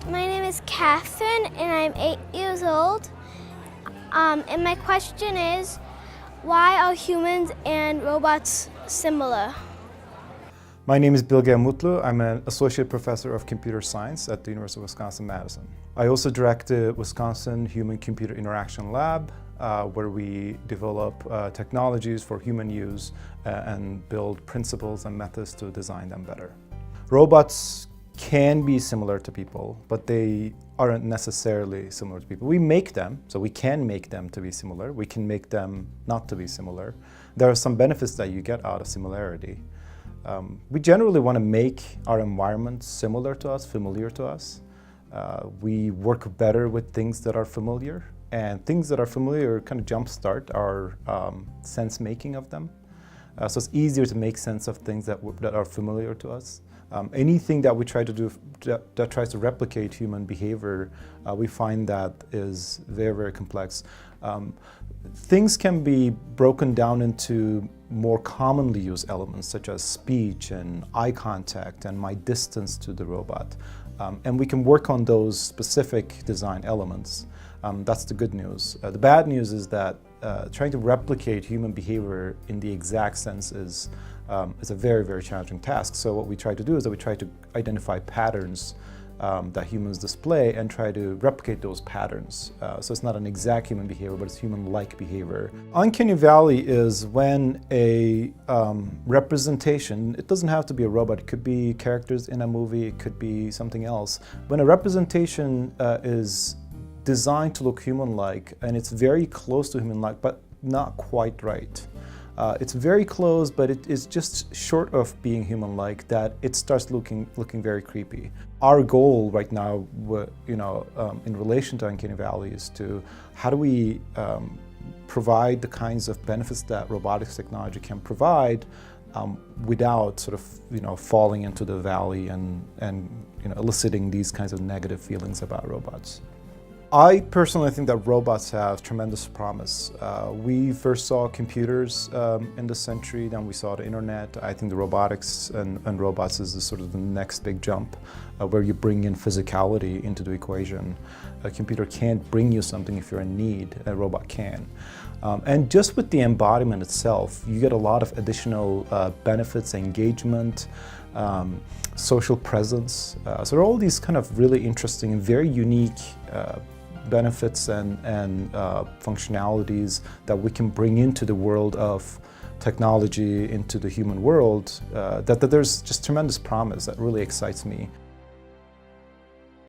My name is Catherine and I'm 8 years old. And my question is, why are humans and robots similar? My name is Bilge Mutlu. I'm an associate professor of computer science at the University of Wisconsin-Madison. I also direct the Wisconsin Human-Computer Interaction Lab, where we develop technologies for human use and build principles and methods to design them better. Robots can be similar to people, but they aren't necessarily similar to people. We make them, so we can make them to be similar. We can make them not to be similar. There are some benefits that you get out of similarity. We generally want to make our environment similar to us, familiar to us. We work better with things that are familiar, and things that are familiar kind of jumpstart our sense-making of them. So it's easier to make sense of things that are familiar to us. Anything that we try to do that tries to replicate human behavior, we find that is very, very complex. Things can be broken down into more commonly used elements such as speech and eye contact and my distance to the robot. And we can work on those specific design elements. That's the good news. The bad news is that trying to replicate human behavior in the exact sense is a very, very challenging task. So what we try to do is that we try to identify patterns that humans display and try to replicate those patterns. So it's not an exact human behavior, but it's human-like behavior. Uncanny Valley is when a representation, it doesn't have to be a robot, it could be characters in a movie, it could be something else. When a representation is designed to look human-like and it's very close to human-like, but not quite right. It's very close, but it is just short of being human-like that it starts looking very creepy. Our goal right now, in relation to Uncanny Valley, is to how do we provide the kinds of benefits that robotics technology can provide without sort of falling into the valley and eliciting these kinds of negative feelings about robots. I personally think that robots have tremendous promise. We first saw computers in this century, then we saw the internet. I think the robotics and robots is sort of the next big jump where you bring in physicality into the equation. A computer can't bring you something if you're in need, a robot can. And just with the embodiment itself, you get a lot of additional benefits, engagement, social presence. So there are all these kind of really interesting and very unique benefits and functionalities that we can bring into the world of technology, into the human world, that there's just tremendous promise that really excites me.